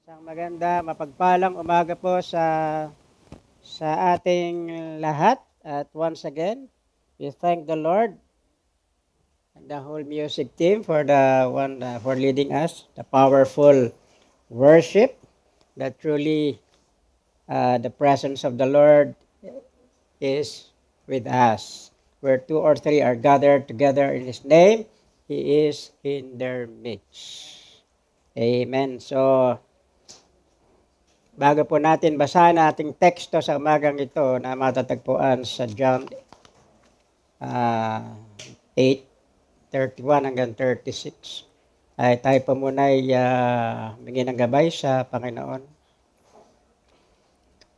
Isang maganda, mapagpalang umaga po sa ating lahat. At once again, we thank the Lord and the whole music team for for leading us, the powerful worship that truly the presence of the Lord is with us. Where two or three are gathered together in His name, He is in their midst. Amen. So, bago po natin basahin ating teksto sa umagang ito na matatagpuan sa John 8:31 hanggang 36, ay tayo po muna ay bigyan ng gabay sa Panginoon.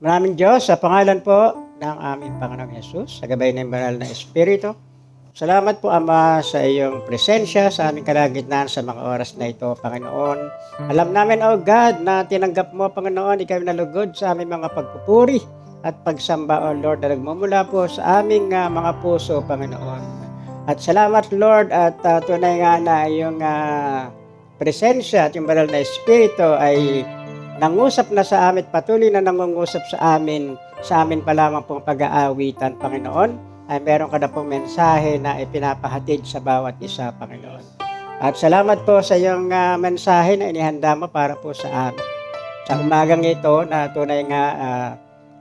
Maraming Diyos, sa pangalan po ng aming Panginoong Yesus, sa gabay ng banal na Espiritu, salamat po Ama sa iyong presensya sa aming kalagitnaan sa mga oras na ito, Panginoon. Alam namin, O God, na tinanggap mo, Panginoon, ikaw nalugod sa aming mga pagpupuri at pagsamba, O Lord, na nagmumula po sa aming mga puso, Panginoon. At salamat, Lord, at tunay nga na iyong presensya at yung banal na Espiritu ay nangusap na sa amin, patuloy na nangungusap sa amin pa lamang pong pag-aawitan, Panginoon, ay meron ka na pong mensahe na ipinapahatid sa bawat isa, Panginoon. At salamat po sa iyong mensahe na inihanda mo para po sa amin. Sa umagang ito na tunay nga,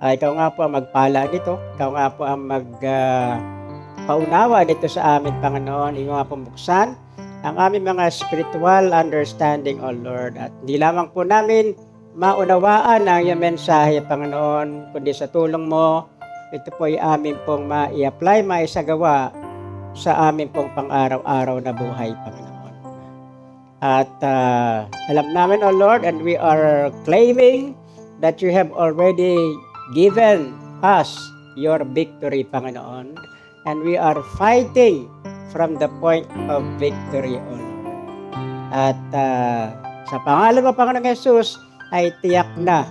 ikaw nga po ang magpala nito, ikaw nga po ang paunawa dito sa amin, Panginoon. Ikaw nga po buksan ang aming mga spiritual understanding, O Lord. At hindi lamang po namin maunawaan ang iyong mensahe, Panginoon, kundi sa tulong mo, ito po ay amin pong ma-i-apply, maisagawa sa amin pong pang-araw-araw na buhay, Panginoon. At alam namin, O Lord, and we are claiming that you have already given us your victory, Panginoon. And we are fighting from the point of victory, O Lord. At sa pangalan mo, Panginoong Jesus, ay tiyak na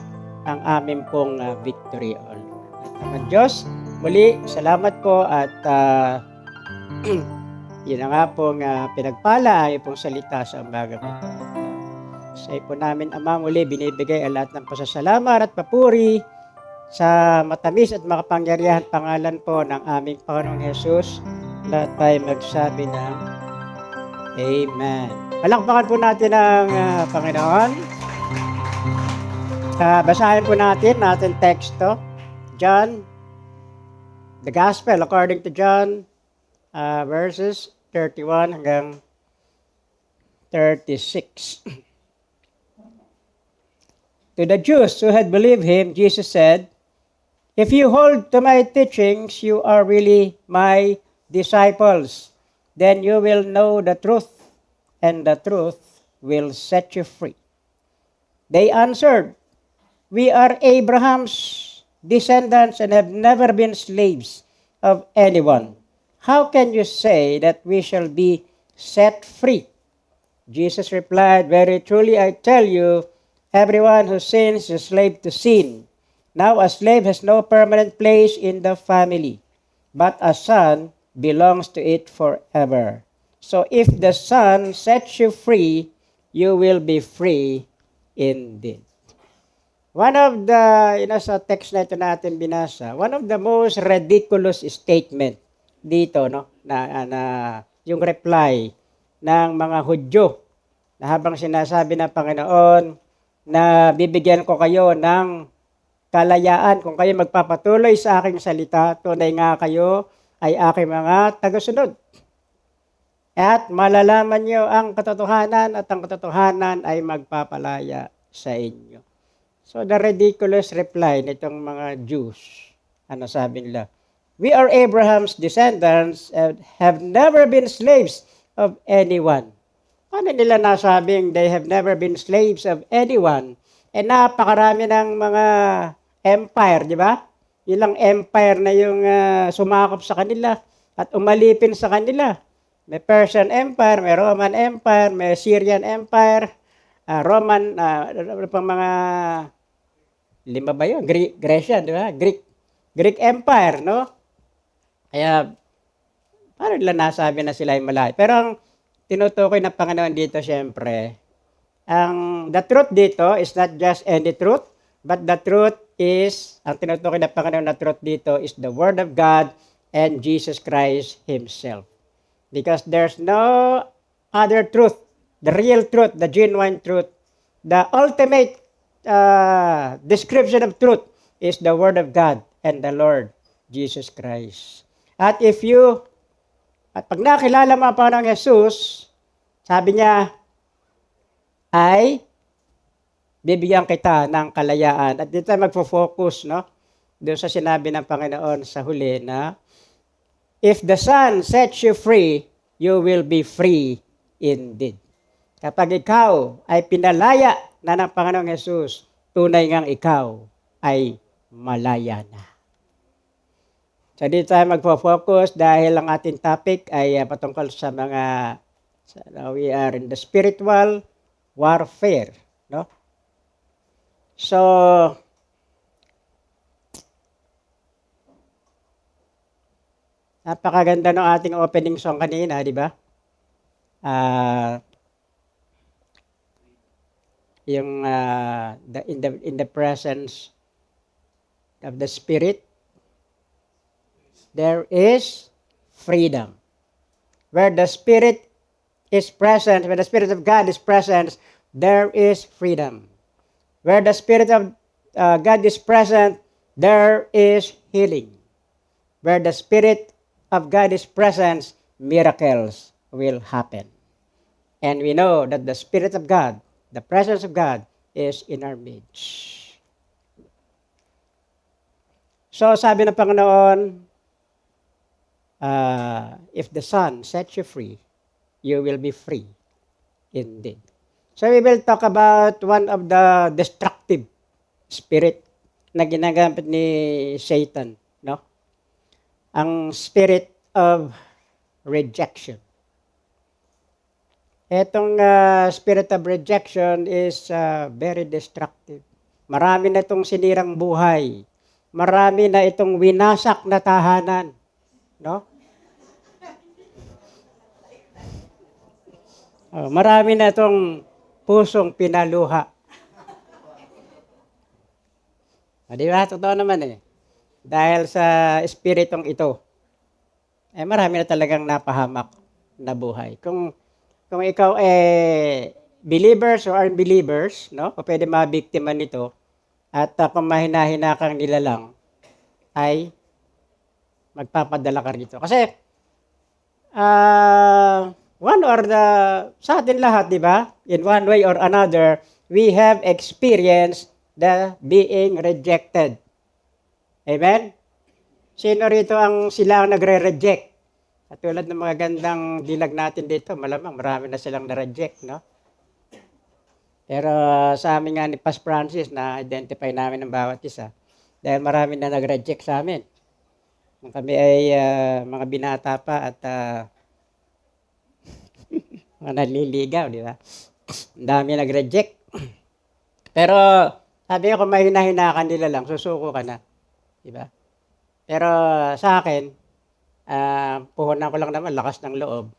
ang aming pong victory, O Lord. At naman Diyos, muli, salamat po at yun na nga pong pinagpala ay pong salita sa umagang ito. Sa po namin, Ama, muli binibigay ang lahat ng pasasalamat at papuri sa matamis at makapangyarihan pangalan po ng aming Panginoong Jesus. Lahat tayo magsabi ng Amen. Palakpakan po natin ang Panginoon. Basahin po natin teksto. John, the Gospel according to John, verses 31 hanggang 36. To the Jews who had believed him, Jesus said, "If you hold to my teachings, you are really my disciples. Then you will know the truth, and the truth will set you free." They answered, "We are Abraham's descendants and have never been slaves of anyone. How can you say that we shall be set free?" Jesus replied, "Very truly I tell you, everyone who sins is a slave to sin. Now a slave has no permanent place in the family, but a son belongs to it forever. So if the Son sets you free, you will be free indeed." One of the, sa text na ito natin binasa, one of the most ridiculous statement dito, no, na yung reply ng mga Hudyo, na habang sinasabi ng Panginoon na bibigyan ko kayo ng kalayaan kung kayo magpapatuloy sa aking salita, tunay nga kayo ay aking mga tagasunod. At malalaman nyo ang katotohanan at ang katotohanan ay magpapalaya sa inyo. So the ridiculous reply nitong mga Jews, ano sabi nila? "We are Abraham's descendants and have never been slaves of anyone." Paano nila nasabing they have never been slaves of anyone? Napakarami ng mga empire, di ba? Ilang empire na yung sumakop sa kanila at umalipin sa kanila. May Persian Empire, may Roman Empire, may Syrian Empire, Roman, pang mga lima ba yun? Grecian, di ba? Greek Empire, no? Kaya, paano nila nasabi na sila ay malayo? Pero ang tinutukoy ng Panginoon dito, syempre, The truth dito is not just any truth, but the truth is, ang tinutukoy na Panginoon na truth dito is the Word of God and Jesus Christ Himself. Because there's no other truth, the real truth, the genuine truth, the ultimate description of truth is the Word of God and the Lord Jesus Christ. At pag nakilala mo ang Panginoong Jesus, sabi niya, ay bibigyan kita ng kalayaan. At dito tayo magfo-focus, no? Doon sa sinabi ng Panginoon sa huli na, if the Son sets you free, you will be free indeed. Kapag ikaw ay pinalaya na ng Panginoong Jesus, tunay ngang ikaw ay malaya na. So dito tayo magfo-focus dahil ang ating topic ay patungkol sa we are in the spiritual warfare, no? So napakaganda ng ating opening song kanina, di ba? In the presence of the Spirit, there is freedom. Where the Spirit is present, where the Spirit of God is present, there is freedom. Where the Spirit of God is present, there is healing. Where the Spirit of God is present, miracles will happen. And we know that the Spirit of God, the presence of God, is in our midst. So sabi ng Panginoon, if the Son sets you free, you will be free indeed. So we will talk about one of the destructive spirit na ginagamit ni Satan, no? Ang spirit of rejection. Etong spirit of rejection is very destructive. Marami na itong sinirang buhay. Marami na itong winasak na tahanan, no? Marami na itong pusong pinaluha. Di ba? Totoo naman eh. Dahil sa espiritong ito, marami na talagang napahamak na buhay. Kung ikaw believers or unbelievers, no? O pwede mabiktima nito, at kung mahina-hina kang nilalang, ay magpapadala ka rito. Kasi, sa atin lahat, di ba? In one way or another, we have experienced the being rejected. Amen? Sino rito sila ang nagre-reject? At tulad ng mga gandang dilag natin dito, malamang marami na silang na-reject, no? Pero sa amin nga ni Pas Francis, na-identify namin ng bawat isa. Dahil marami na nag-reject sa amin. Kami ay mga binata pa at mga naliligaw, di ba? Ang dami nag-reject. Pero sabi ko, kung mahina-hina ka nila lang, susuko ka na. Di ba? Pero sa akin, puhunan ko lang naman, lakas ng loob.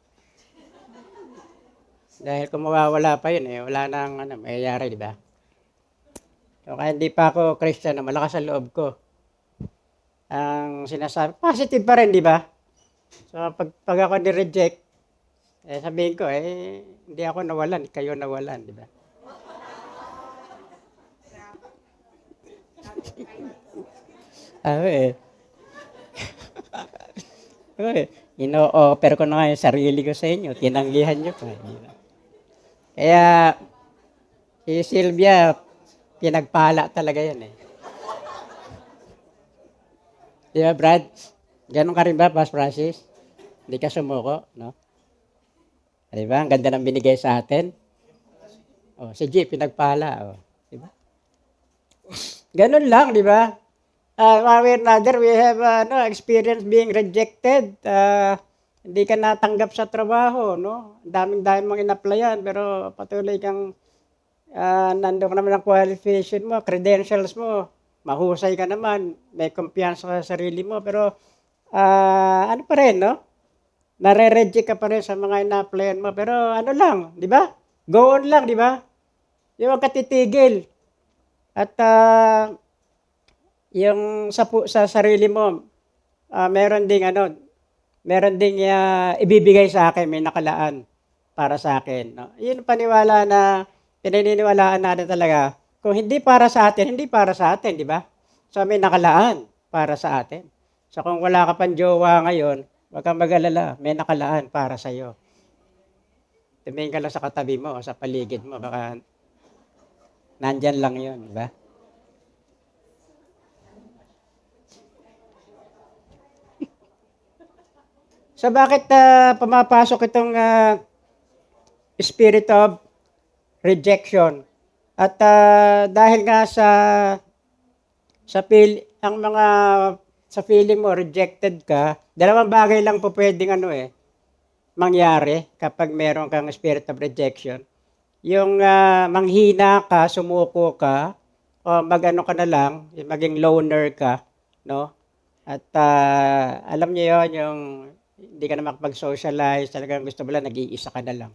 Dahil kung mawawala pa yun, wala nang mayayari, di ba? So, kaya hindi pa ako Christian, malakas ang loob ko. Ang sinasabi, positive pa rin, di ba? So, pag ako ni-reject, sabihin ko, hindi ako nawalan, kayo nawalan, di ba? Ino-offer ko na nga yung sarili ko sa inyo, tinanggihan nyo pa. Kaya, si Sylvia, pinagpala talaga yan eh. Di ba, Brad? Ganon ka rin ba, Pas Francis? Hindi ka sumuko, no? Di ba? Ang ganda ng binigay sa atin. Si G, pinagpala. Di ba? Ganon lang, di ba? One way or another, we have experience being rejected. Hindi ka natanggap sa trabaho, no? Daming-daming mong in-applyan, pero patuloy kang nandun ka naman ang qualification mo, credentials mo, mahusay ka naman, may kumpiyansa ka sa sarili mo, pero ano pa rin, no? Nare-reject ka pa rin sa mga ina-applyan mo, pero ano lang, di ba? Go on lang, di ba? Yung huwag ka titigil. At yung sa sarili mo, meron ding ibibigay sa akin, may nakalaan para sa akin. No? Yun paniwala na pinaniniwalaan natin talaga. Kung hindi para sa atin, hindi para sa atin, di ba? So may nakalaan para sa atin. So kung wala ka pang jowa ngayon, huwag kang mag-alala, may nakalaan para sa iyo. Tumingin ka lang sa katabi mo o sa paligid mo, baka nandyan lang yun, di ba? So bakit pumapasok itong spirit of rejection? At dahil nga ang mga sa feeling mo rejected ka, dalawang bagay lang po pwedeng mangyari kapag meron kang spirit of rejection. Yung manghina ka, sumuko ka, o magano ka na lang, maging loner ka, no? At alam niyo yon, yung hindi ka na makapag-socialize, talagang gusto mo lang, nag-iisa ka na lang.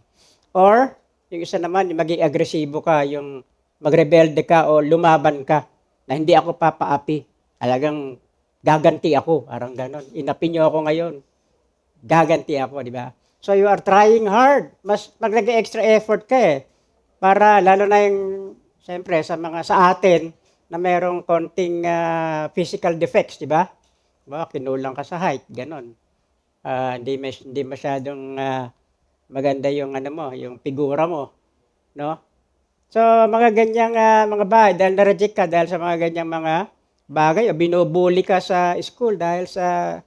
Or, yung isa naman, yung maging agresibo ka, yung magrebelde ka o lumaban ka, na hindi ako papaapi. Talagang gaganti ako, parang ganon. Inapi niyo ako ngayon, gaganti ako, di ba? So you are trying hard. Mas extra effort ka para lalo na yung, siyempre, sa atin, na merong konting physical defects, di ba? Kinulang ka sa height, ganon. Hindi masyadong maganda yung yung figura mo, no? So mga ganyang mga bagay, dahil na-reject ka dahil sa mga ganyang mga bagay, o binubuli ka sa school dahil sa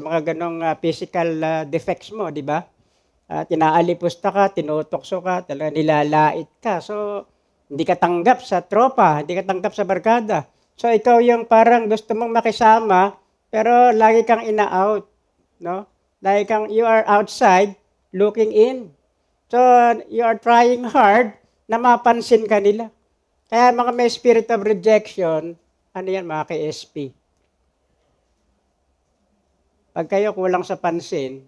mga ganong physical defects mo, di ba? Inaalipusta ka, tinutokso ka, talaga nilalait ka. So hindi ka tanggap sa tropa, hindi ka tanggap sa barkada. So ikaw yung parang gusto mong makisama, pero lagi kang ina-out, no? You are outside looking in. So you are trying hard na mapansin ka nila. Kaya mga may spirit of rejection, mga KSP. Pag kayo kulang sa pansin,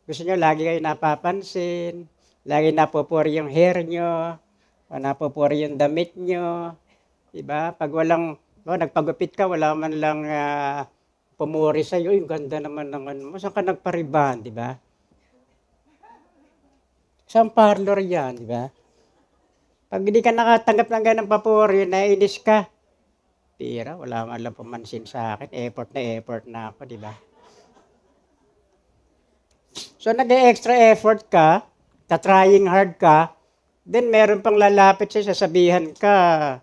gusto nyo lagi kayo napapansin, lagi napupuri yung hair nyo, o napupuri yung damit nyo, diba? Pag nagpagupit ka, wala man lang pumuri sa'yo, yung ganda naman ng mo, saan ka nagpariban, diba? Isang parlor yan, diba? Pag hindi ka nakatanggap ng ganang papuri, naiinis ka. Tira, wala man lang pumansin sa akin, effort na ako, diba? So nag-extra effort ka, trying hard ka, then meron pang lalapit sa'yo, sasabihan ka,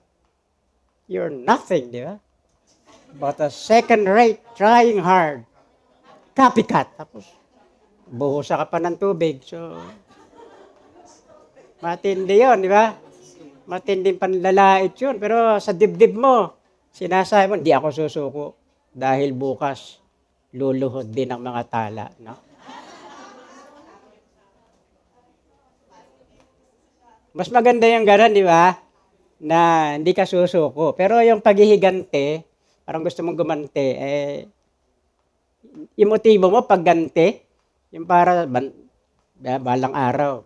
you're nothing, di ba? But a second rate, trying hard, copycat. Tapos, buhusa ka pa ng tubig. So, matindi yun, di ba? Matinding panlalait yun. Pero sa dibdib mo, sinasabi mo, hindi ako susuko. Dahil bukas, luluhod din ang mga tala, no? Mas maganda yung gano'n, di ba? Na hindi ka susuko. Pero yung paghihigante, parang gusto mong gumante, yung motibo mo pagganti, yung para balang araw.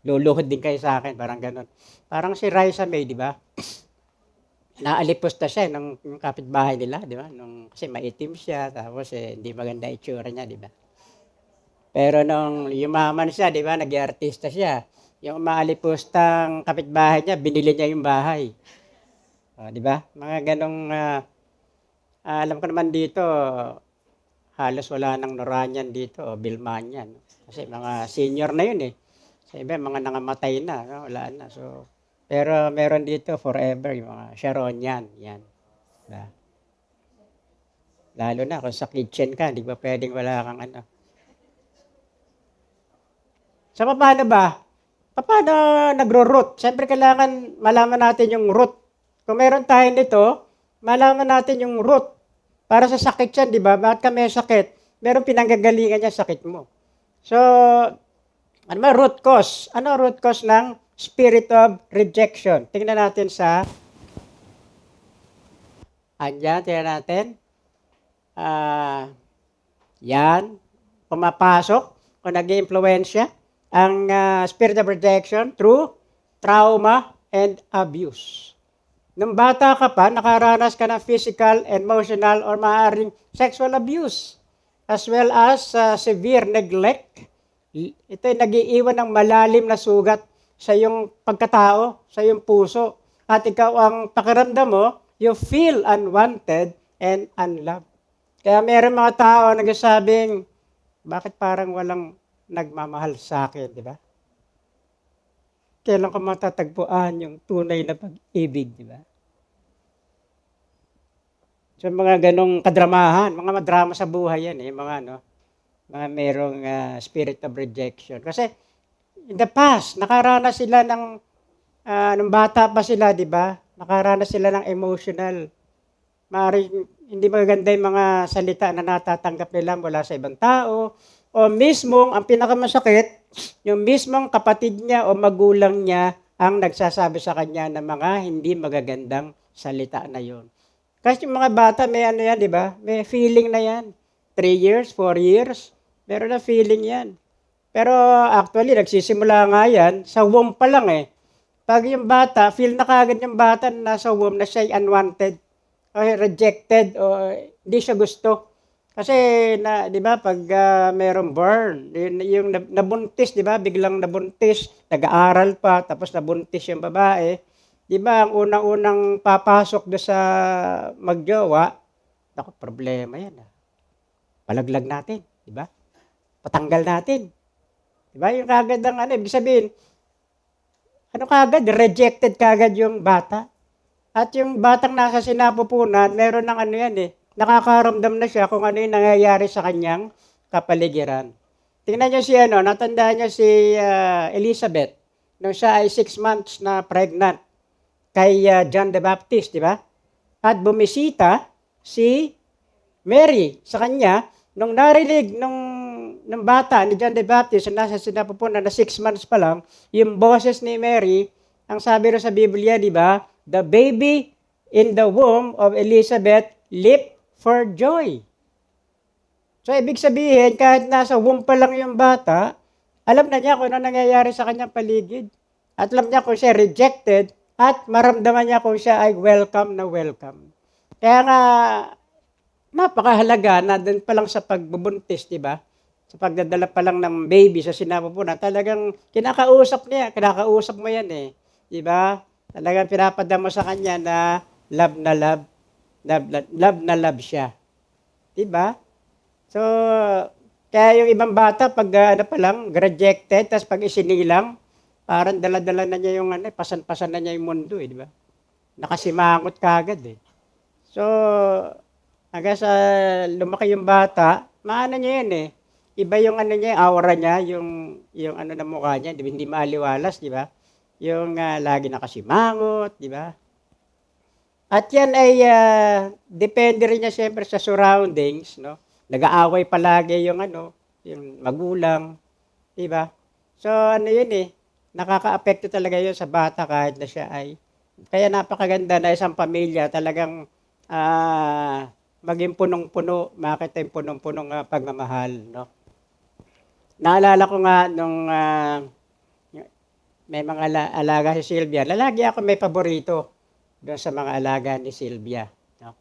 Luluhod din kayo sa akin, parang gano'n. Parang si Raisa May, di ba? Naalipusta siya ng kapitbahay nila, di ba? Kasi maitim siya, tapos hindi maganda itsura niya, di ba? Pero nung yumaman siya, di ba, nag-artista siya. Yung maalipustang kapitbahay niya, binili niya yung bahay. Di ba? Mga ganong, alam ko naman dito, halos wala nang Noranyan dito, o Bilmanian. Kasi mga senior na yun Sa iba, mga nangamatay na, no? Wala na. So, pero meron dito forever, yung mga Sharonian, yan. Diba? Lalo na kung sa kitchen ka, di ba pwedeng wala kang So, paano ba? Paano nagro-root? Siyempre, kailangan malaman natin yung root. Kung meron tayo nito, malaman natin yung root. Para sa sakit yan, di ba? Bakit ka may sakit? Meron pinanggagalingan niya sakit mo. So, ano ba root cause? Ano root cause ng spirit of rejection? Tingnan natin tingnan natin. Yan. Pumapasok o nag-i-impluensya. ang spirit of rejection through trauma and abuse. Nung bata ka pa, nakaranas ka ng physical, emotional, or maaaring sexual abuse, as well as severe neglect. Ito'y nag-iiwan ng malalim na sugat sa iyong pagkatao, sa iyong puso. At ikaw ang pakiramdam mo, you feel unwanted and unloved. Kaya meron mga tao nagsasabing, bakit parang walang nagmamahal sa akin, di ba? Kailan ko matatagpuan yung tunay na pag-ibig, di ba? So mga ganong kadramahan, mga madrama sa buhay yan, mga merong spirit of rejection. Kasi in the past, nakaranas sila nung bata pa sila, di ba? Nakaranas sila ng emotional. Maaaring hindi magaganda yung mga salita na natatanggap nila mula sa ibang tao, o mismong, ang pinakamasakit, yung mismong kapatid niya o magulang niya ang nagsasabi sa kanya ng mga hindi magagandang salita na yon. Kasi yung mga bata, may yan, di ba? May feeling na yan. 3 years, 4 years, meron na feeling yan. Pero actually, nagsisimula nga yan, sa womb pa lang eh. Pag yung bata, feel na kagad yung bata na nasa womb na siya unwanted, o rejected, o hindi siya gusto. Kasi, di ba, pag mayroong burn, yung nabuntis, di ba, biglang nabuntis, nag-aaral pa, tapos nabuntis yung babae, di ba, ang unang-unang papasok do sa magjowa, naku, problema yan. Palaglag natin, di ba? Patanggal natin. Di ba, yung kagad ang ibig sabihin, kagad, rejected kagad yung bata. At yung batang nasa sinapupunan, meron ng nakakaramdam na siya kung ano yung nangyayari sa kanyang kapaligiran. Tingnan niyo natandaan niyo si Elizabeth, nung siya ay 6 months na pregnant kay John the Baptist, di ba? At bumisita si Mary sa kanya, nung narinig nung bata ni John the Baptist na nasa sinapupunan na 6 months pa lang, yung boses ni Mary, ang sabi rin sa Biblia, di ba? The baby in the womb of Elizabeth leaped for joy. So, ibig sabihin, kahit nasa womb pa lang yung bata, alam na niya kung ano nangyayari sa kanyang paligid. At alam niya kung siya rejected, at maramdaman niya kung siya ay welcome na welcome. Kaya nga, napakahalaga na din pa lang sa pagbubuntis, di ba? Sa pagdadala pa lang ng baby sa sinapupunan, talagang kinakausap mo yan eh. Di ba? Talagang pinapadama sa kanya na love na love. Love na love siya. Diba? So, kaya yung ibang bata, pag pa lang, rejected, tapos pag isinilang, parang dala-dala na niya yung pasan-pasan na niya yung mundo, di ba? Nakasimangot kagad eh. So, hanggang sa lumaki yung bata, maano niya yan eh. Iba yung niya, aura niya, yung na mukha niya, di ba? Hindi maaliwalas, di ba? Yung lagi nakasimangot, di ba? At yan ay depende rin niya siyempre sa surroundings, no? Nag-aaway palagi yung magulang, 'di ba? So yun eh, nakakaapekto talaga yun sa bata kahit na siya ay. Kaya napakaganda na isang pamilya talagang maging punong-puno, makita yung punong-punong pagmamahal, no? Naalala ko nga nung may mga alaga si Sylvia, lagi ako may paborito doon sa mga alaga ni Sylvia. No?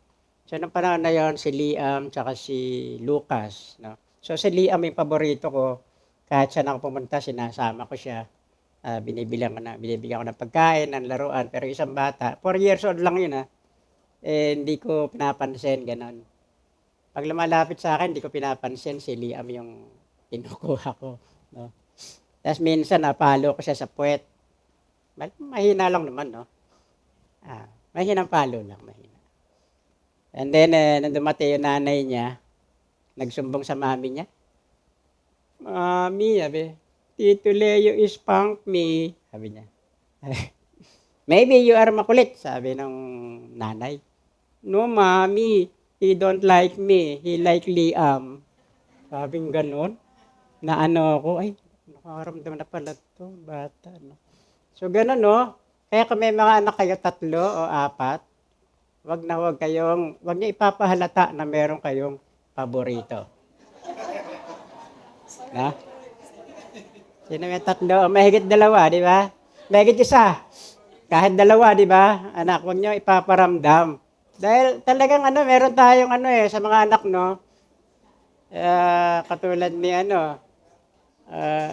So, nung panahon na yon si Liam tsaka si Lucas. No? So, si Liam yung paborito ko. Kahit saan ako pumunta, sinasama ko siya. Binibigyan ko ng pagkain, ng laruan. Pero isang bata, 4 years old lang yun hindi ko pinapansin, ganon. Pag lumalapit sa akin, hindi ko pinapansin. Si Liam yung kinukuha ko. No? Tapos minsan, napalo ko siya sa puwet. Mahina lang naman, no? Mahinang palo lang, mahina. And then, nung dumating yung nanay niya, nagsumbong sa mami niya. Mami, sabi, Tito Leo spanked me. Sabi niya. Maybe you are makulit, sabi ng nanay. No, mami, he don't like me. He like Liam. Sabing ganun. Na ako, ay, nakaramdam na pala ito, bata. No? So, ganun, no? Kaya kung may mga anak kayo 3 o 4, wag niyo ipapahalata na meron kayong paborito. Na? Sino may tatlo? Mahigit dalawa, di ba? Mahigit isa. Kahit dalawa, di ba? Anak, huwag nyo ipaparamdam. Dahil talagang meron tayong sa mga anak, no? Katulad ni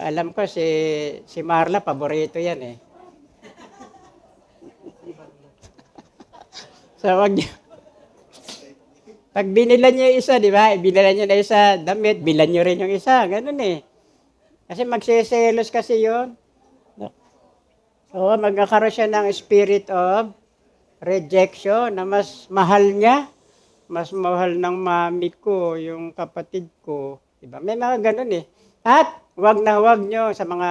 alam ko si Marla, paborito yan eh. So, pag binilan niyo yung isa, di ba? Binilan niyo na isa damit, bilan niyo rin yung isa. Ganun eh. Kasi magsiselos kasi yun. So, magkakaroon siya ng spirit of rejection na mas mahal niya. Mas mahal ng mami ko, yung kapatid ko. Diba? May mga ganun eh. At wag na wag nyo sa mga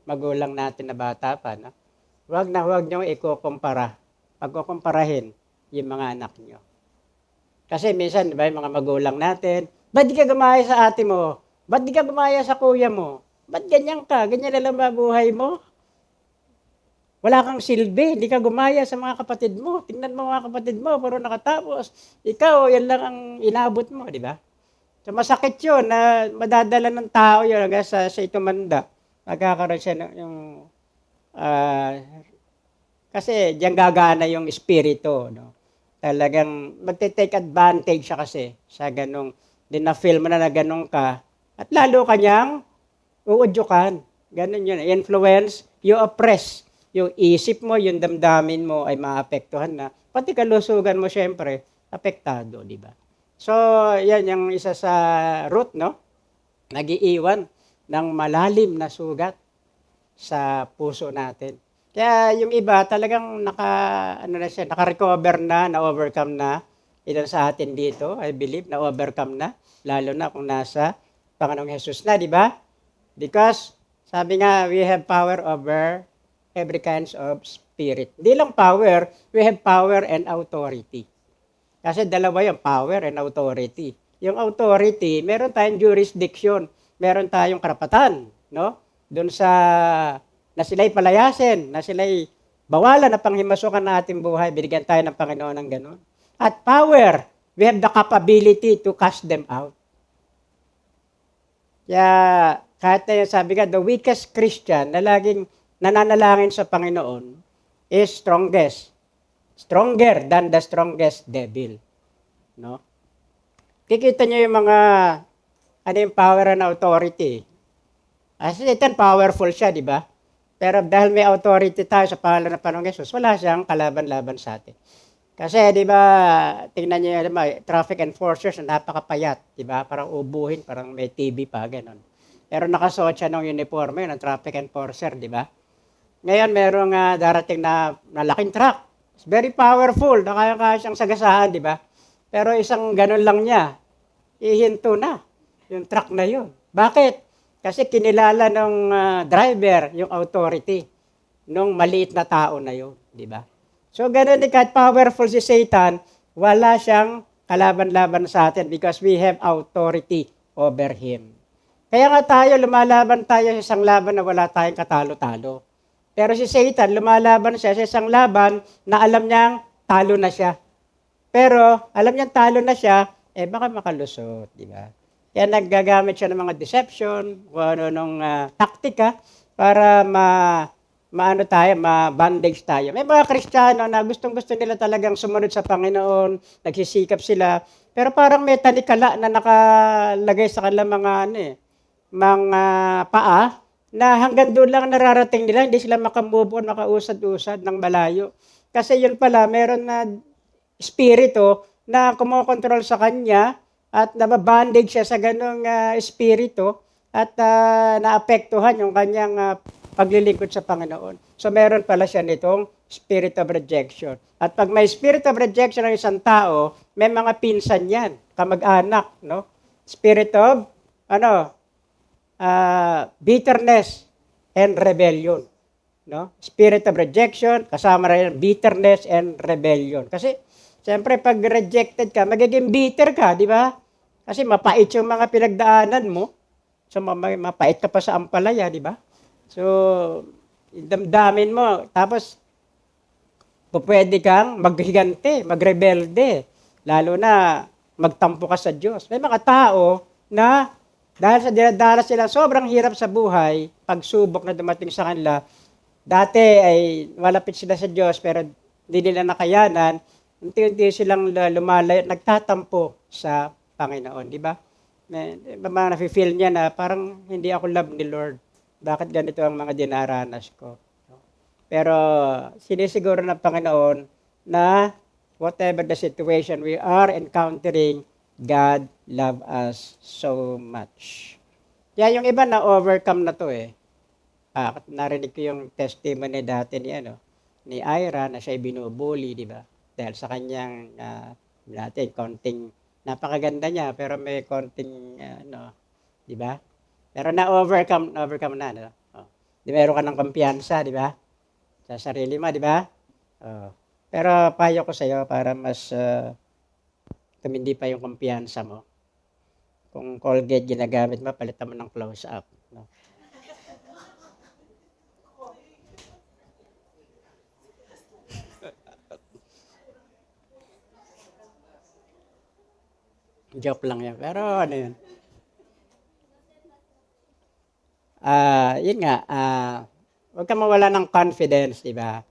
magulang natin na bata pa. No? Wag na wag nyo ikukumpara. Pagkukumparahin yung mga anak nyo. Kasi minsan, diba, yung mga magulang natin, ba't di ka gumaya sa ate mo? Ba't di ka gumaya sa kuya mo? Ba't ganyan ka? Ganyan na lang ba buhay mo? Wala kang silbi, hindi ka gumaya sa mga kapatid mo. Tingnan mo mga kapatid mo, puro nakatapos. Ikaw, yan lang ang inabot mo, di ba? So masakit yun na madadala ng tao yun hanggang sa itumanda. Magkakaroon siya ng yung kasi diyan gagana yung espiritu, no? Talagang magte-take advantage siya kasi sa ganung din-feel mo na ganun ka at lalo kanyang uudyukan. Ganun yun. Influence, you oppress. Yung isip mo, yung damdamin mo ay maapektuhan na. Pati kalusugan mo, syempre, apektado, di ba? So, yan yung isa sa root, no? Nag-iiwan ng malalim na sugat sa puso natin. Kaya yung iba talagang naka-recover na-overcome na. Ilan sa atin dito, I believe, na-overcome na. Lalo na kung nasa Panginoong Jesus na, di ba? Because, sabi nga, we have power over every kinds of spirit. Hindi lang power, we have power and authority. Kasi dalawa yung power and authority. Yung authority, meron tayong jurisdiction, meron tayong karapatan, no? Doon sa na sila'y palayasin, na sila'y bawalan na panghimasukan na ating buhay, binigyan tayo ng Panginoon ng gano'n. At power, we have the capability to cast them out. Kaya, kahit na sabi ka, the weakest Christian na laging nananalangin sa Panginoon is strongest. Stronger than the strongest devil. No? Kikita niyo yung mga yung power and authority. Kasi Satan powerful siya, di ba? Pero dahil may authority tayo sa pangalan ng Panginoong Jesus, wala siyang kalaban-laban sa atin. Kasi, di ba, tingnan niyo yung traffic enforcers na napakapayat, di ba? Parang ubuhin, parang may TV pa, gano'n. Pero nakasuot siya ng uniforme ng traffic enforcer, di ba? Ngayon, merong darating na laking truck. It's very powerful, kaya siyang sagasaan, di ba? Pero isang gano'n lang niya, ihinto na yung truck na yun. Bakit? Kasi kinilala ng driver yung authority nung maliit na tao na yun, di ba? So, gano'n din kahit powerful si Satan, wala siyang kalaban-laban sa atin because we have authority over him. Kaya nga tayo, lumalaban tayo sa isang laban na wala tayong katalo-talo. Pero si Satan, lumalaban siya sa isang laban na alam niyang talo na siya. Pero, alam niyang talo na siya, baka makalusot, di ba? Kaya naggagamit siya ng mga deception, taktika, para ma-bandage tayo. May mga Kristiyano na gustong-gusto nila talagang sumunod sa Panginoon, nagsisikap sila, pero parang may tanikala na nakalagay sa kanilang mga paa, na hanggang doon lang nararating nila, hindi sila makamove on, makausad-usad ng malayo. Kasi yun pala, meron na espiritu na kumokontrol sa kanya at nababandage siya sa ganong espiritu at naapektuhan yung kanyang paglilingkod sa Panginoon. So meron pala siya nitong spirit of rejection. At pag may spirit of rejection ng isang tao, may mga pinsan yan, kamag-anak, no? Spirit of, bitterness and rebellion. No? Spirit of rejection, kasama rin bitterness and rebellion. Kasi, siyempre, pag rejected ka, magiging bitter ka, di ba? Kasi mapait yung mga pinagdaanan mo. So, mapait ka pa sa ampalaya, di ba? So, damdamin mo. Tapos, pwede kang maghigante, magrebelde. Lalo na, magtampo ka sa Diyos. May mga tao na Dahil sa dinadanas nila, sobrang hirap sa buhay, pagsubok na dumating sa kanila, dati ay malapit sila sa Diyos, pero hindi nila nakayanan, unti-unti silang lumalayo, nagtatampo sa Panginoon, di ba? Mga nafe-feel niya na parang hindi ako love ni Lord. Bakit ganito ang mga dinaranas ko? Pero sinisiguro ng Panginoon na whatever the situation we are encountering, God love us so much. Kaya yung iba na overcome na to eh. Narinig ko yung testimony dati ni Ira na siya binubuli, di ba? Dahil sa kanyang natin konting napakaganda niya pero may konting di ba? Pero overcome na, no? Oh. Di meron ka ng kumpiyansa, di ba? Sa sarili mo, di ba? Oh. Pero payo ko sa iyo para mas tumindi pa yung kumpiyansa mo. Kung Colgate ginagamit mo, palitan mo ng close-up. No? Joke lang yan. Pero ano yun? Yun nga, huwag ka mawala ng confidence, di ba?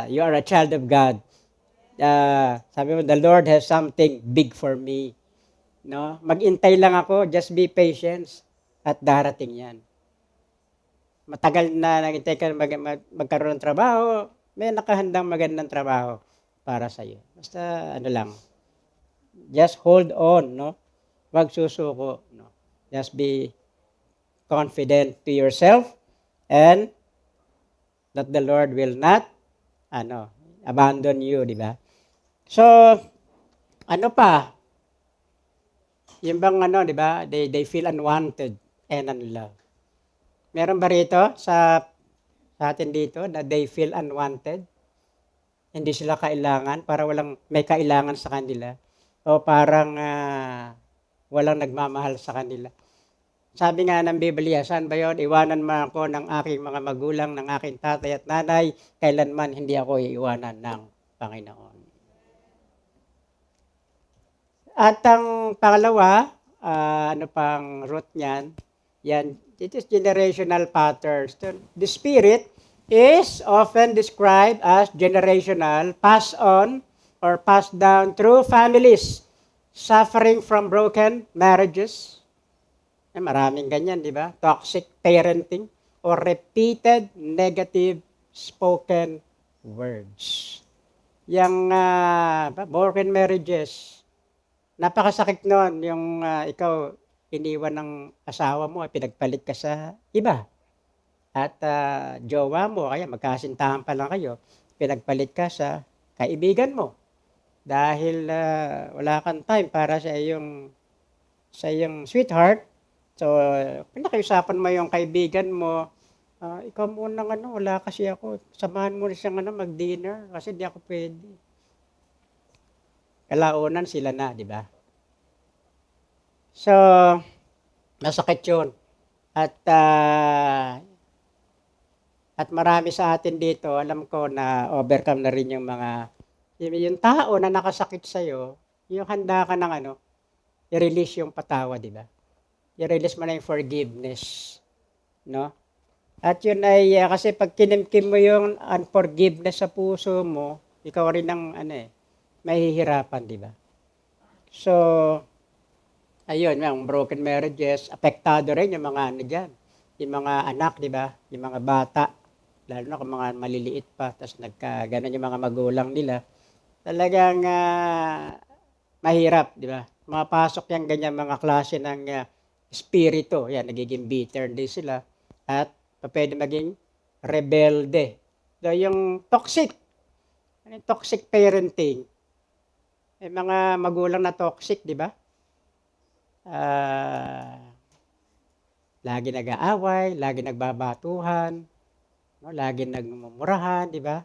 You are a child of God. Sabi mo, the Lord has something big for me. No? Mag-intay lang ako, just be patient at darating yan. Matagal na nag-intay ka magkaroon ng trabaho, may nakahandang magandang trabaho para sa iyo. Basta ano lang, just hold on, no? Huwag susuko, no? Just be confident to yourself and that the Lord will not abandon you, di ba? So, ano pa? Yung bang di ba? They feel unwanted and unloved. Meron ba rito sa atin dito na they feel unwanted? Hindi sila kailangan, para may kailangan sa kanila. O parang walang nagmamahal sa kanila. Sabi nga ng Biblia, saan ba yun? Iwanan mo ako ng aking mga magulang, ng aking tatay at nanay, kailanman hindi ako iiwanan ng Panginoon. At ang pangalawa, ano pang root niyan? Yan, it is generational patterns. The spirit is often described as generational, passed on or passed down through families suffering from broken marriages. Maraming ganyan, di ba? Toxic parenting or repeated negative spoken words. Yung broken marriages, napakasakit noon yung ikaw iniwan ng asawa mo, pinagpalit ka sa iba. At jowa mo, kaya magkasintahan pa lang kayo, pinagpalit ka sa kaibigan mo. Dahil wala kang time para sa iyong sweetheart. So, pinakiusapan mo yung kaibigan mo, ikaw muna wala kasi ako. Samahan mo na siyang mag-dinner kasi di ako pwede. Kalaunan sila na, di ba? So, masakit yun. At marami sa atin dito, alam ko na overcome na rin yung yung tao na nakasakit sa'yo, yung handa ka ng i-release yung patawa, di ba? I-release mo na yung forgiveness. No? At yun ay, kasi pag kinimkim mo yung unforgiveness sa puso mo, ikaw rin ang mahihirapan, di ba? So, ayun, yung broken marriages, apektado rin yung mga dyan. Yung mga anak, di ba? Yung mga bata, lalo na kung mga maliliit pa, tapos ganon yung mga magulang nila. Talagang mahirap, di ba? Mapasok yung ganyan mga klase ng espiritu, yan, nagiging bitter din sila, at pwede maging rebelde. So, yung toxic parenting, may mga magulang na toxic, di ba? Lagi nag-aaway, lagi nagbabatuhan, lagi nagmumurahan, di ba?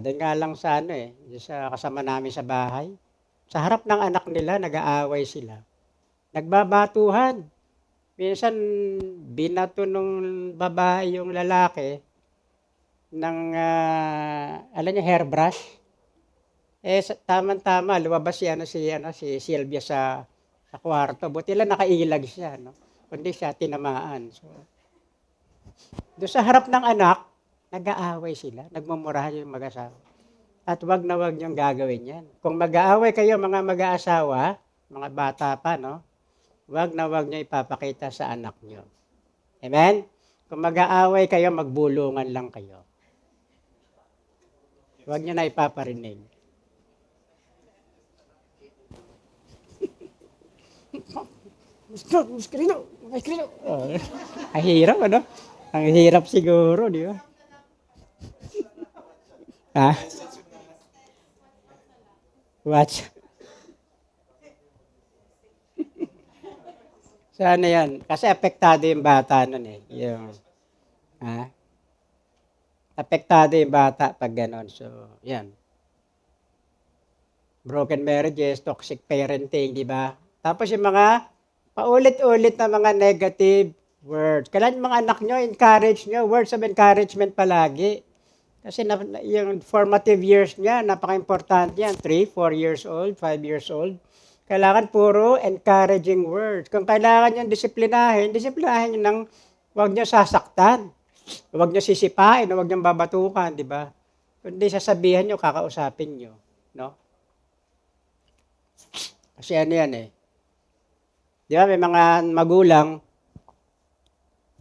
Doon nga lang sa sa kasama namin sa bahay, sa harap ng anak nila, nag-aaway sila. Nagbabatuhan. Minsan, binato nung babae yung lalaki ng, alam niya, hairbrush. Tama-tama, lumabas si Sylvia sa sa kwarto. Buti lang nakailag siya, no? Kundi siya tinamaan. So, doon sa harap ng anak, nag-aaway sila, nagmumurahan yung mag-asawa. At wag na wag niyong gagawin yan. Kung mag-aaway kayo mga mag-aasawa, mga bata pa, no? Wag na wag niyo ipapakita sa anak niyo. Amen? Kung mag-aaway kayo, magbulungan lang kayo. Wag niyo na ipaparinig. Muskrino. Ang hirap, ano? Ang hirap siguro, di ba? Ha? Watch. So ano yan? Kasi apektado yung bata nun eh. Yung, ha? Apektado yung bata pag ganon. So, yan. Broken marriages, toxic parenting, di ba? Tapos yung mga paulit-ulit na mga negative words. Kailan yung mga anak nyo, encourage nyo, words of encouragement palagi. Kasi yung formative years niya, napaka-importante yan. 3, 4 years old, 5 years old. Kailangan puro encouraging words. Kung kailangan nyo disiplinahin nyo ng huwag nyo sasaktan. Huwag nyo sisipain, huwag nyo babatukan, di ba? Kundi sasabihan nyo, kakausapin nyo. No? Kasi ano yan eh. Di ba, may mga magulang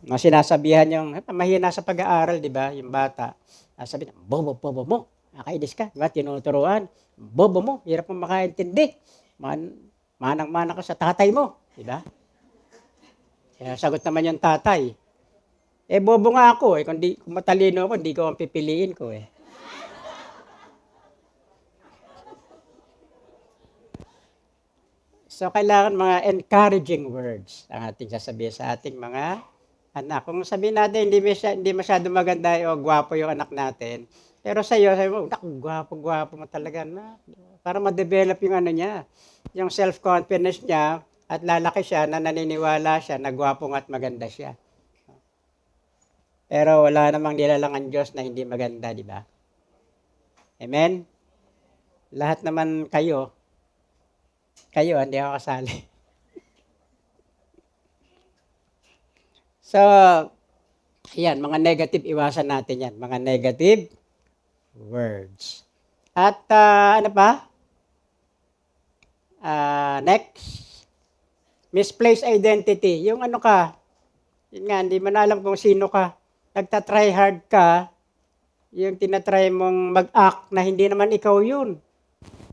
na sinasabihan yung, mahina sa pag-aaral, di ba, yung bata. Sabi na, bobo mo, nakainis ka, di ba, tinuturuan, bobo mo, hirap mo makaintindi, manang-mana ka sa tatay mo, di ba? Kaya sagot naman yung tatay, bobo nga ako, kung matalino ako, hindi ko ang pipiliin ko eh. So, kailangan mga encouraging words ang ating sasabihin sa ating mga anak. Kung sabihin natin, hindi masyado maganda o gwapo yung anak natin, pero sa iyo, sabi mo, gwapo mo talaga na. Para ma-develop yung ano niya, yung self-confidence niya, at lalaki siya na naniniwala siya na gwapo at maganda siya. Pero wala namang nilalang ang Diyos na hindi maganda, di ba? Amen? Lahat naman kayo, hindi ako kasali. So, ayan, mga negative, iwasan natin yan. Mga negative words. At ano pa? Next. Misplaced identity. Yung ano ka, yun nga, hindi mo na alam kung sino ka. Nagtatry hard ka, yung tinatry mong mag-act na hindi naman ikaw yun.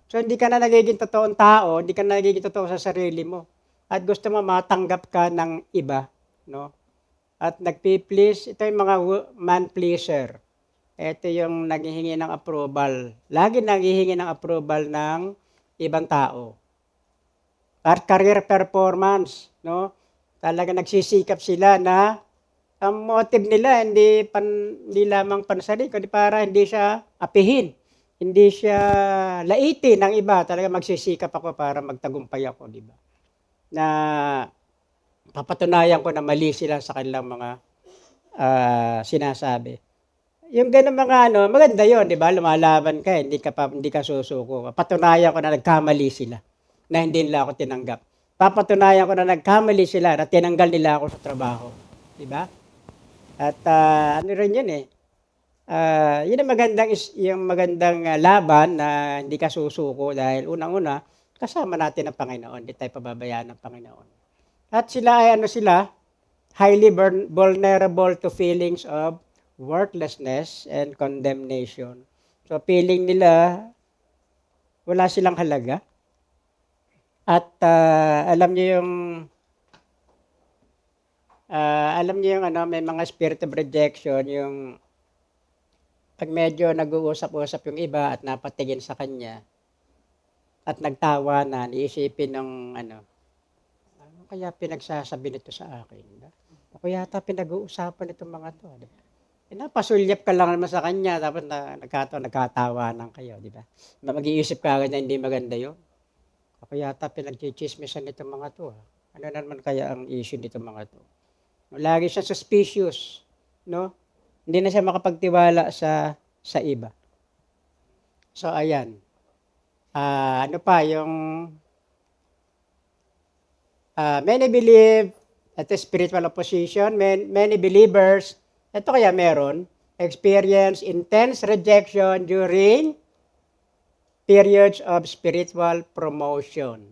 So, hindi ka na nagiging totoong tao, hindi ka na nagiging totoo sa sarili mo. At gusto mo matanggap ka ng iba, no? At nagpi-please, ito yung mga man-pleaser. Ito yung naghihingi ng approval. Lagi naghihingi ng approval ng ibang tao. At career performance, no? Talaga nagsisikap sila na ang motive nila hindi lamang pansari, kundi para hindi siya apihin. Hindi siya laitin ng iba. Talaga magsisikap ako para magtagumpay ako, di ba? Na papatunayan ko na mali sila sa kanilang mga sinasabi. Yung ganun mga maganda yon, di ba? Lumalaban ka, hindi ka susuko. Patunayan ko na nagkamali sila, na hindi nila ako tinanggap. Papatunayan ko na nagkamali sila, na tinanggal nila ako sa trabaho. Di ba? At ano rin yun eh. Yun ang magandang laban na hindi ka susuko dahil unang-una, kasama natin ang Panginoon. Hindi tayo pababayaan ng Panginoon. At sila ay highly vulnerable to feelings of worthlessness and condemnation. So feeling nila wala silang halaga. At alam niyo yung may mga spirit of rejection, yung pag medyo nag-uusap-usap yung iba at napatingin sa kanya at nagtawanan, iisipin ng ano kaya pinagsasabi nito sa akin? Ako yata pinag-uusapan itong mga to. Diba? Napasulyap ka lang naman sa kanya, tapos nagkatawanan kayo, di ba? Mag-iisip ka agad na hindi maganda yun. Ako yata pinag-chismisan nitong mga to. Ano naman kaya ang issue nitong mga to? Lagi siya suspicious, no? Hindi na siya makapagtiwala sa iba. So, ayan. Ano pa, yung Many believe, ito spiritual opposition, many believers, ito kaya meron, experience intense rejection during periods of spiritual promotion,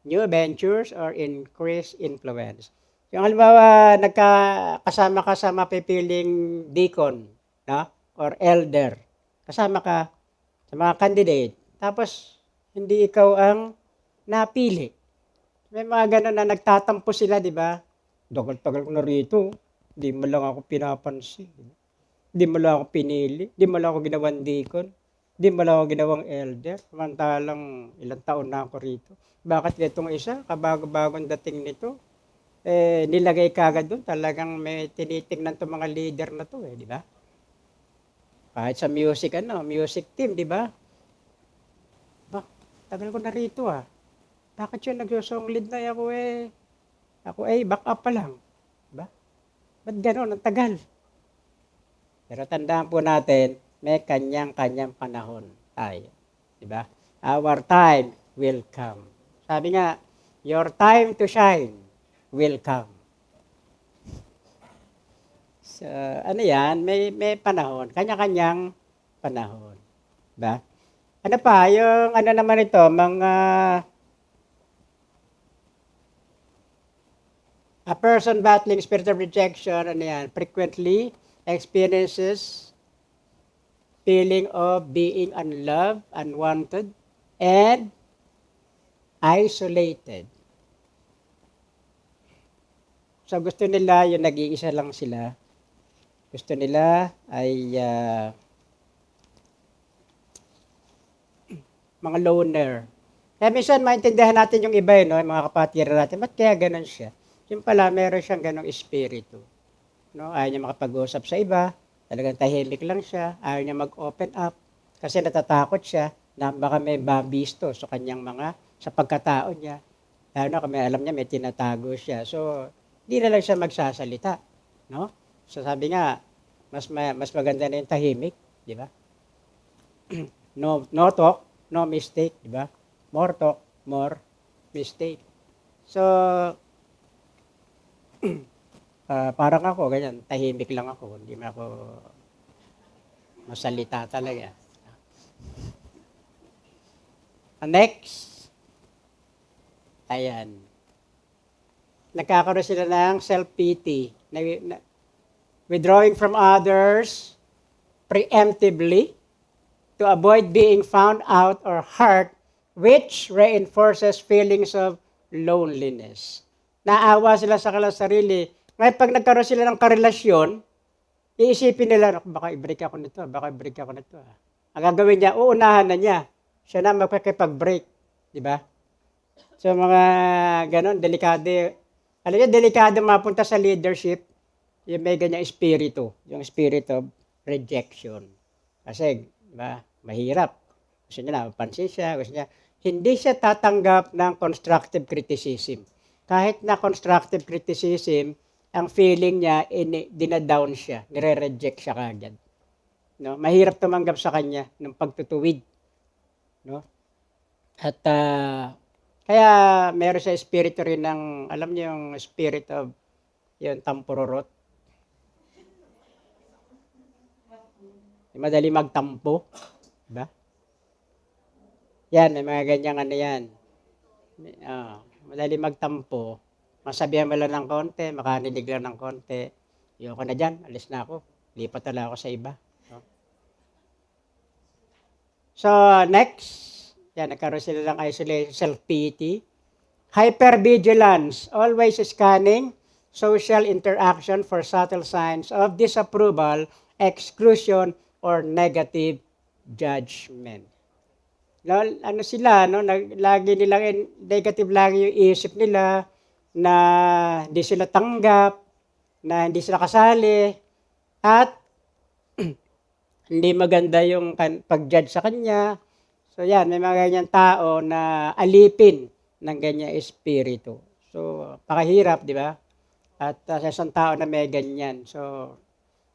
new ventures, or increased influence. Yung halimbawa, kasama ka sa mapipiling deacon, no? Or elder, kasama ka sa mga candidate, tapos hindi ikaw ang napili. May mga ganun na nagtatampo sila, di ba? Tagal-tagal ko na rito, hindi mo lang ako pinapansin. Hindi mo lang ako pinili, hindi mo lang ako ginawang deacon, hindi mo lang ako ginawang elder, samantalang ilang taon na ako rito. Bakit itong isa, kabago-bagong dating nito, nilagay kagad doon, talagang may tinitingnan itong mga leader na to, di ba? Kahit sa music, music team, di ba? Tagal ko na rito Bakit yun nag-song lead na ako back up pa lang. Diba? Ba't gano'n? Ang tagal. Pero tandaan po natin, may kanyang-kanyang panahon tayo. Diba? Our time will come. Sabi nga, your time to shine will come. So, may panahon. Kanya-kanyang panahon. Diba? Ano pa, yung naman ito, mga a person battling spiritual rejection, frequently experiences feeling of being unloved, unwanted, and isolated. So gusto nila yung nag-iisa lang sila. Gusto nila ay mga loner. Kaya minsan maintindihan natin yung iba, yung mga kapatiran natin, ba't kaya ganun siya? Yung pala, meron siyang ganung espiritu. No? Ayaw niya makapag-usap sa iba, talagang tahimik lang siya, ayaw niya mag-open up, kasi natatakot siya na baka may babisto sa kanyang sa pagkatao niya. Lalo na kung alam niya may tinatago siya. So, hindi na lang siya magsasalita. No? So, sabi nga, mas maganda na yung tahimik, di ba? No talk, no mistake, di ba? More talk, more mistake. So, parang ako, ganyan, tahimik lang ako. Hindi na ako masalita talaga. Next. Ayan. Nagkakaroon sila ng self-pity. Withdrawing from others preemptively to avoid being found out or hurt, which reinforces feelings of loneliness. Naawa sila sa kanilang sarili. Ngayon, pag nagkaroon sila ng karelasyon, iisipin nila, baka i-break ako nito. Ang gagawin niya, uunahan na niya. Siya na magpapag-break. Di ba? So, mga ganon, delikado. Alam niyo, delikado mapunta sa leadership, yung may ganyang espiritu, yung spirit of rejection. Kasi, diba, mahirap. Gusto niya na, mapansin siya, hindi siya tatanggap ng constructive criticism. Kahit na constructive criticism, ang feeling niya, dinadown siya, nire-reject siya kagad. No? Mahirap tumanggap sa kanya ng pagtutuwid. No? At kaya meron siya espiritu rin ng, alam niyo yung spirit of yung tampururot. Madali magtampo. Diba? Yan, may mga ganyang yan. Madali magtampo. Masabihan mo lang ng konti, makanilig lang ng konti. Ayoko na dyan, alis na ako. Lipat na lang ako sa iba. No? So, next. Yan, nagkaroon sila ng isolation, self-pity. Hypervigilance, always scanning social interaction for subtle signs of disapproval, exclusion, or negative judgment. Sila, lagi nilang negative lagi yung isip nila, na hindi sila tanggap, na hindi sila kasali, at hindi maganda yung pag-judge sa kanya. So yan, may mga ganyan tao na alipin ng ganyan espiritu. So, pakahirap, di ba? At sa isang tao na may ganyan. So,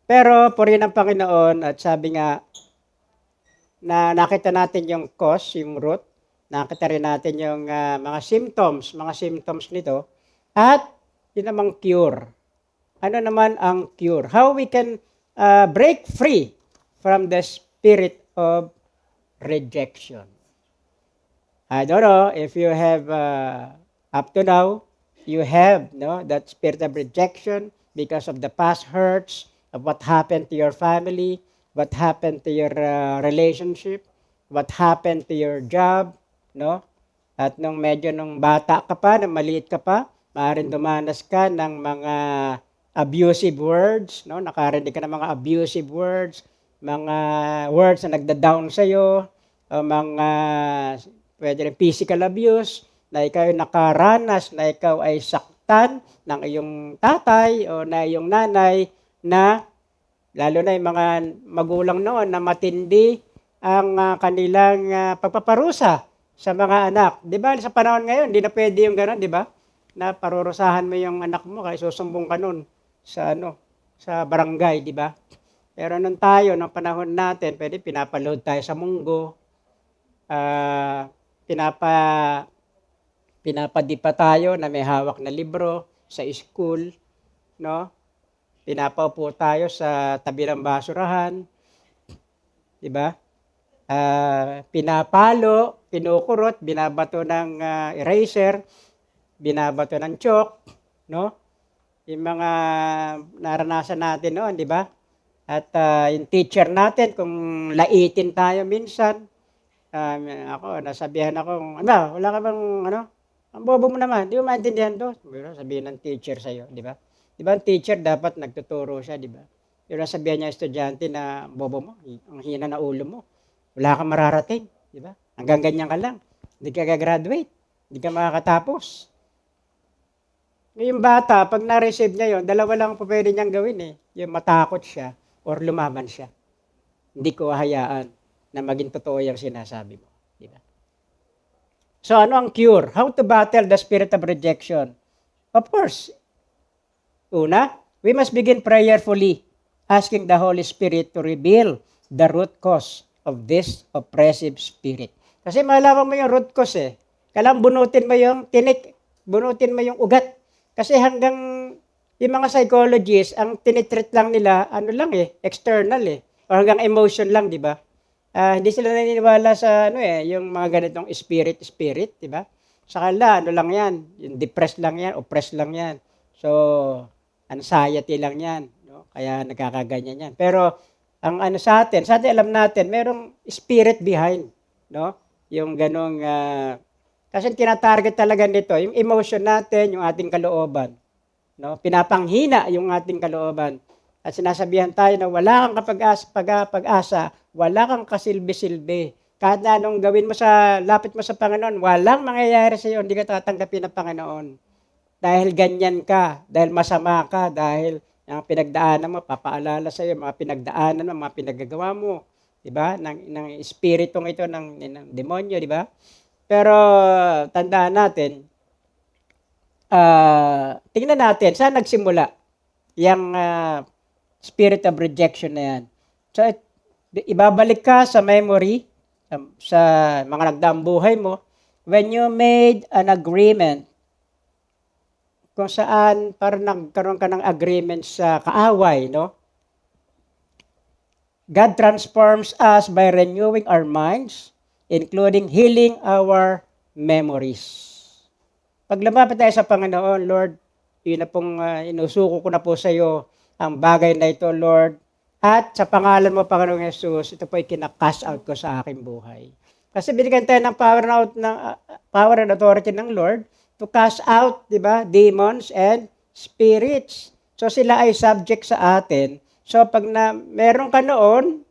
pero purihin ng Panginoon at sabi nga, na nakita natin yung cause, yung root, Nakita rin natin yung mga symptoms nito. At yun namang cure. Ano naman ang cure? How we can break free from the spirit of rejection. I don't know if you have, up to now, you have that spirit of rejection because of the past hurts, of what happened to your family, what happened to your relationship, what happened to your job, no? At nung bata ka pa, nung maliit ka pa, maaaring dumanas ka ng mga abusive words, no? Nakarinig ka ng mga abusive words, mga words na nagda-down sa'yo, o mga pwede rin physical abuse, na ikaw ay nakaranas, na ikaw ay saktan ng iyong tatay o na iyong nanay, na lalo na yung mga magulang noon na matindi ang kanilang pagpaparusa sa mga anak. Di ba sa panahon ngayon, hindi na pwede yung gano'n, di ba? Na parurusahan mo yung anak mo kaya susumbong ka nun sa barangay, di ba? Pero nung tayo, nung panahon natin, pwede pinapaload tayo sa munggo, pinapadipa tayo na may hawak na libro sa school, no? Pinapaupo tayo sa tabi ng basurahan, di ba? Pinapalo, kinukurot, binabato ng eraser, binabato ng chalk, no? Yung mga naranasan natin noon, di ba? At yung teacher natin, kung laitin tayo minsan, nasabihan ako, wala ka bang, ang bobo mo naman, di mo maintindihan to? Sabihin ng teacher sa'yo, di ba? Di ba ang teacher dapat nagtuturo siya, di ba? Yung nasabihan niya estudyante na, bobo mo, ang hina na ulo mo, wala kang mararating, di ba? Hanggang ganyan ka lang, hindi ka gagraduate, hindi ka makakatapos. Yung bata, pag na-receive niya yon, dalawa lang po pwede niyang gawin yung matakot siya or lumaban siya. Hindi ko hayaan na maging totoo yung sinasabi mo. Di ba? So ano ang cure? How to battle the spirit of rejection? Of course, una, we must begin prayerfully, asking the Holy Spirit to reveal the root cause of this oppressive spirit. Kasi malaman mo yung root cause Kailangan bunutin mo yung tinik, bunutin mo yung ugat. Kasi hanggang yung mga psychologists, ang tinitreat lang nila, external o hanggang emotion lang, di ba? Hindi sila naniniwala sa yung mga ganitong spirit, di ba? Sa kanila, lang yan, yung depressed lang yan, oppressed lang yan. So, anxiety lang yan, no? Kaya nagkakaganyan yan. Pero, ang sa atin alam natin, merong spirit behind, no? Yung ganong, kasi tinatarget talaga nito, yung emotion natin, yung ating kalooban, no? Pinapanghina yung ating kalooban. At sinasabihan tayo na wala kang pag-asa, wala kang kasilbi-silbi. Kahit na anong gawin mo lapit mo sa Panginoon, walang mangyayari sa iyo, hindi ka tatanggapin ng Panginoon. Dahil ganyan ka, dahil masama ka, dahil ang pinagdaanan mo, papaalala sa iyo, mga pinagdaanan mo, mga pinagagawa mo, di ba? Ng espiritong ito, ng demonyo, di ba? Pero tandaan natin, tingnan natin, saan nagsimula yung spirit of rejection na yan. So, ibabalik ka sa memory, sa mga nagdaang buhay mo, when you made an agreement, kung saan parang nagkaroon ka ng agreement sa kaaway, no? God transforms us by renewing our minds, including healing our memories. Pag lumapit tayo sa Panginoon, Lord, yun na pong inusuko ko na po sa iyo ang bagay na ito, Lord. At sa pangalan mo, Panginoong Jesus, ito po ay kina-cast out ko sa aking buhay. Kasi binigyan tayo ng power and authority ng Lord to cast out, di ba, demons and spirits. So sila ay subject sa atin. So pag meron ka noon,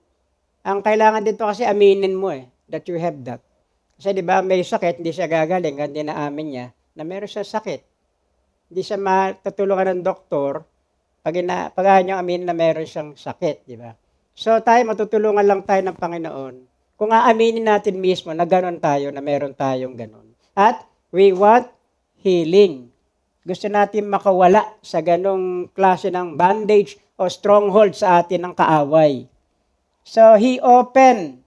ang kailangan dito kasi aminin mo that you have that. Kasi di ba, may sakit, hindi siya gagaling, hindi na amin niya, na meron siya sakit. Hindi siya matutulungan ng doktor pag niyang aminin na meron siyang sakit, di ba? So tayo, matutulungan lang tayo ng Panginoon. Kung aaminin natin mismo na gano'n tayo, na meron tayong gano'n. At we want healing. Gusto natin makawala sa ganong klase ng bandage o stronghold sa atin ng kaaway. So he opened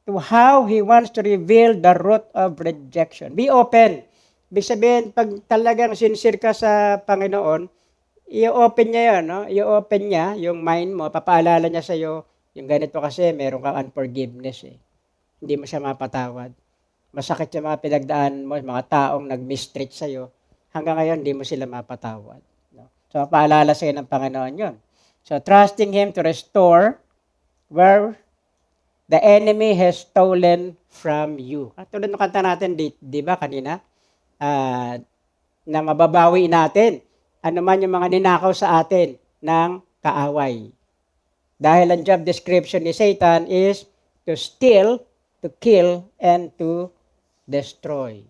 to how He wants to reveal the root of rejection. Be open. Ibig sabihin, pag talagang sincere ka sa Panginoon, i-open niya yun, no? I-open niya yung mind mo, papaalala niya sa'yo, yung ganito kasi, meron kang unforgiveness eh. Hindi mo siya mapatawad. Masakit yung mga pinagdaan mo, mga taong nag-mistreat sa'yo, hanggang ngayon, hindi mo sila mapatawad. No? So, paalala sa'yo ng Panginoon yun. So, trusting Him to restore where the enemy has stolen from you. At tulad ng kanta natin, di ba kanina, na mababawi natin ano man yung mga ninakaw sa atin ng kaaway. Dahil ang job description ni Satan is to steal, to kill, and to destroy.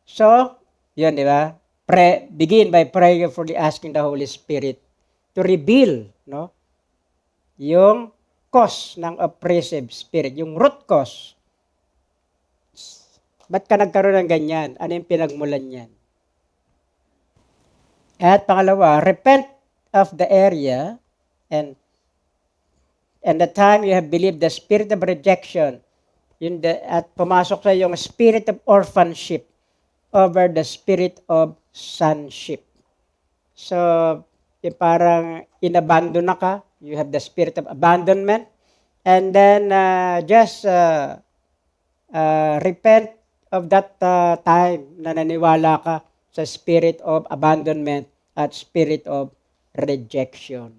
So, yun, di ba? Begin by prayerfully asking the Holy Spirit to reveal, no, yung cause ng oppressive spirit, yung root cause. Ba't ka nagkaroon ng ganyan? Ano yung pinagmulan yan? At pangalawa, repent of the area and the time you have believed the spirit of rejection, at pumasok sa yung spirit of orphanship over the spirit of sonship. So, yung parang inabandon na ka, you have the spirit of abandonment, and then just repent of that time na naniwala ka sa spirit of abandonment at spirit of rejection.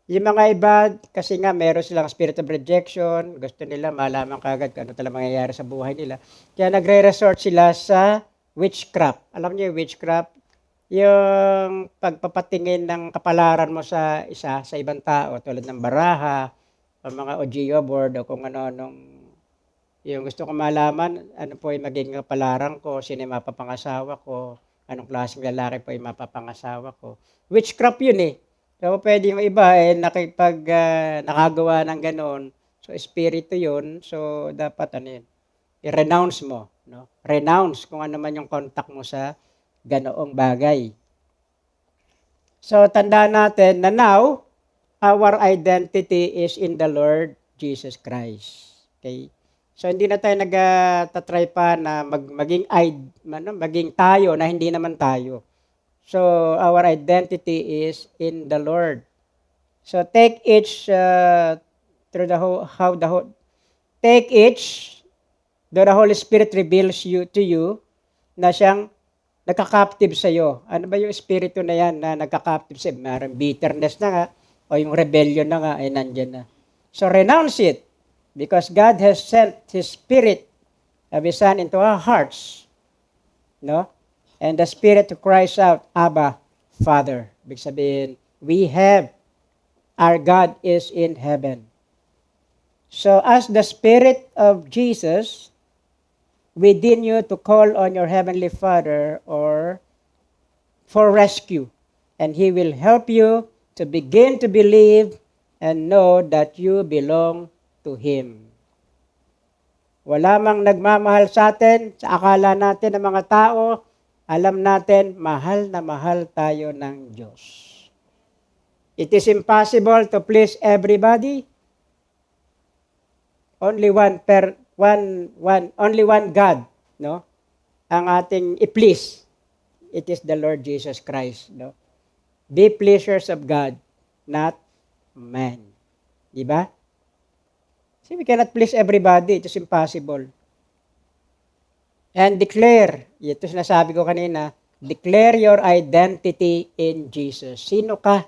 Yung mga iba, kasi nga meron silang spirit of rejection, gusto nila malaman kagad kung ano talaga mangyayari sa buhay nila. Kaya nagre-resort sila sa witchcraft. Alam niyo yung witchcraft? Yung pagpapatingin ng kapalaran mo sa ibang tao, tulad ng baraha, o mga Ouija board, o kung ano-anong yung gusto ko malaman, ano po yung magiging kapalaran ko, sino yung mapapangasawa ko, anong klaseng lalaki po yung mapapangasawa ko. Witchcraft yun eh. So, pwede yung iba nakagawa ng ganon. So, espiritu yun. So, dapat i-renounce mo. No? Renounce kung ano man yung contact mo sa ganoong bagay. So, tandaan natin na now, our identity is in the Lord Jesus Christ. Okay? So, hindi na tayo nagtatry pa na maging tayo na hindi naman tayo. So, our identity is in the Lord. So, take each through the take each though the Holy Spirit reveals to you na siyang nakaka-captive sa iyo. Ano ba yung espiritu na yan na nagka-captive sa iyo? Mayroong bitterness na nga o yung rebellion na nga ay nandiyan na. So, renounce it. Because God has sent His Spirit of His Son into our hearts. No? And the Spirit who cries out, Abba, Father. Ibig sabihin, our God is in heaven. So as the Spirit of Jesus within you to call on your Heavenly Father or for rescue. And He will help you to begin to believe and know that you belong to Him. Wala mang nagmamahal sa atin, sa akala natin ng mga tao, alam natin, mahal na mahal tayo ng Diyos. It is impossible to please everybody. Only one God, no? Ang ating i-please. It is the Lord Jesus Christ, no? Be pleasures of God, not man. Di ba? See, we cannot please everybody. It is impossible. And declare, ito sinasabi ko kanina, declare your identity in Jesus. Sino ka?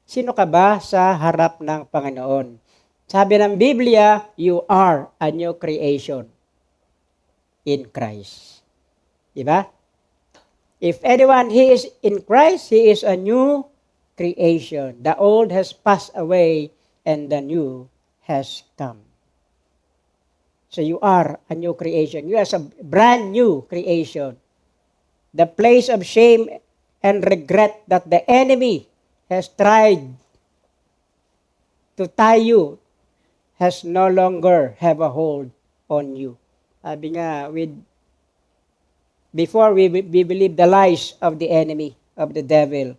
Sino ka ba sa harap ng Panginoon? Sabi ng Biblia, you are a new creation in Christ. Diba? If anyone he is in Christ, he is a new creation. The old has passed away and the new has come. So you are a new creation. You are a brand new creation. The place of shame and regret that the enemy has tried to tie you has no longer have a hold on you. Sabi nga, before we believe the lies of the enemy, of the devil.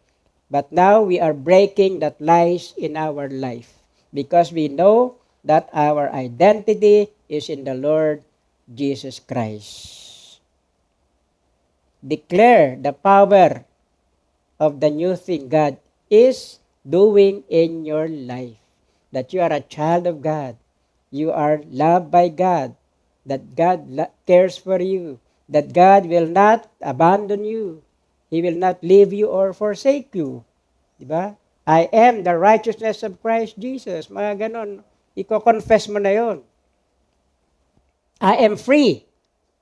But now we are breaking that lies in our life because we know that our identity is in the Lord Jesus Christ. Declare the power of the new thing God is doing in your life. That you are a child of God. You are loved by God. That God cares for you. That God will not abandon you. He will not leave you or forsake you. Diba? I am the righteousness of Christ Jesus. Mga ganon. Iko-confess mo na yon. I am free.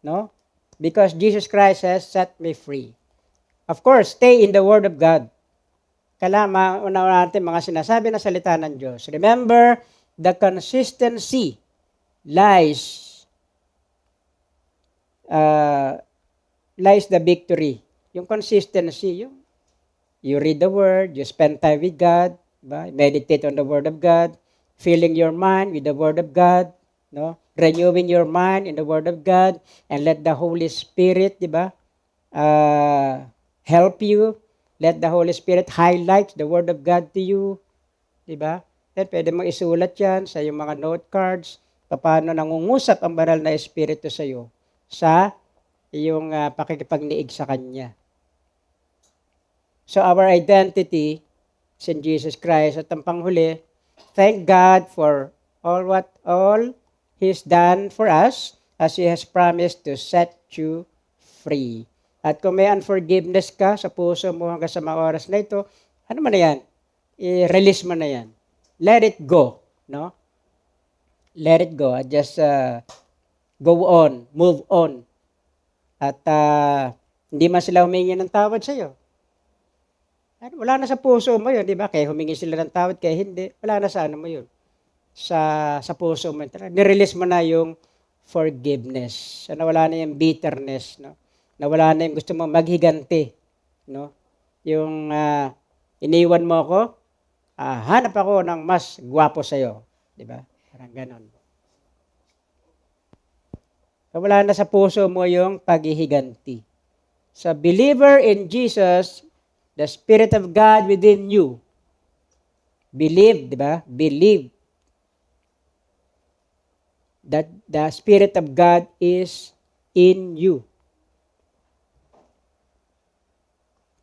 No? Because Jesus Christ has set me free. Of course, stay in the Word of God. Kailangan mauna natin mga sinasabi na salita ng Diyos. Remember, the consistency lies the victory. Yung consistency, you read the Word, you spend time with God, diba? Meditate on the Word of God, filling your mind with the Word of God, no? Renewing your mind in the Word of God, and let the Holy Spirit, diba? Help you. Let the Holy Spirit highlight the Word of God to you. Diba? Then pwede mo isulat yan sa yung mga note cards, paano nangungusap ang banal na Espiritu sa iyo sa iyong pakikipagniig sa Kanya. So our identity is in Jesus Christ. At ang panghuli, thank God for all He's done for us as He has promised to set you free. At kung may unforgiveness ka sa puso mo hanggang sa mga oras na ito, ano man na yan? I-release mo na yan. Let it go. No? Let it go. Just go on. Move on. At hindi man sila humingi ng tawad sa iyo. Wala na sa puso mo yun, di ba? Kaya humingi sila ng tawad, kaya hindi. Wala na sa ano mo yun. Sa puso mo. Nirelease mo na yung forgiveness. So, nawala na yung bitterness, no? Nawala na yung gusto mo maghiganti, no? Yung iniwan mo ako, hanap ako ng mas gwapo sa'yo. Di ba? Parang ganon. So, wala na sa puso mo yung paghihiganti. So, believer in Jesus, the Spirit of God within you. Believe, di ba? Believe that the Spirit of God is in you.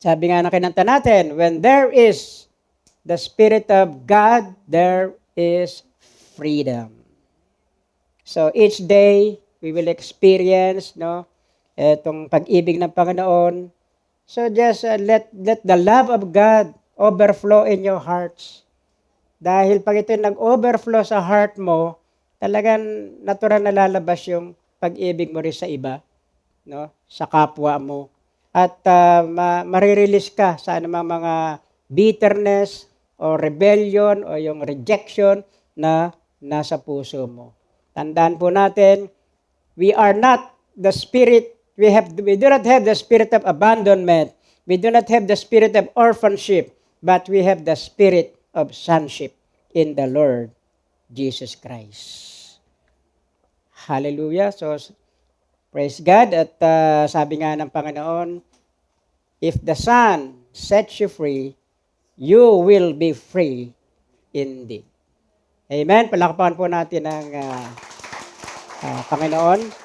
Sabi nga na kinanta natin, when there is the Spirit of God, there is freedom. So each day, we will experience, no, itong pag-ibig ng Panginoon. So just let the love of God overflow in your hearts. Dahil pag ito nag-overflow sa heart mo, talagang natural na lalabas yung pag-ibig mo rin sa iba, no, sa kapwa mo. At marirelease ka sa anumang mga bitterness o rebellion o yung rejection na nasa puso mo. Tandaan po natin, we are not the spirit, we do not have the spirit of abandonment, we do not have the spirit of orphanship, but we have the spirit of sonship in the Lord Jesus Christ. Hallelujah. So, praise God. At sabi nga ng Panginoon, if the Son sets you free, you will be free indeed. Amen. Palakpakan po natin ang Panginoon.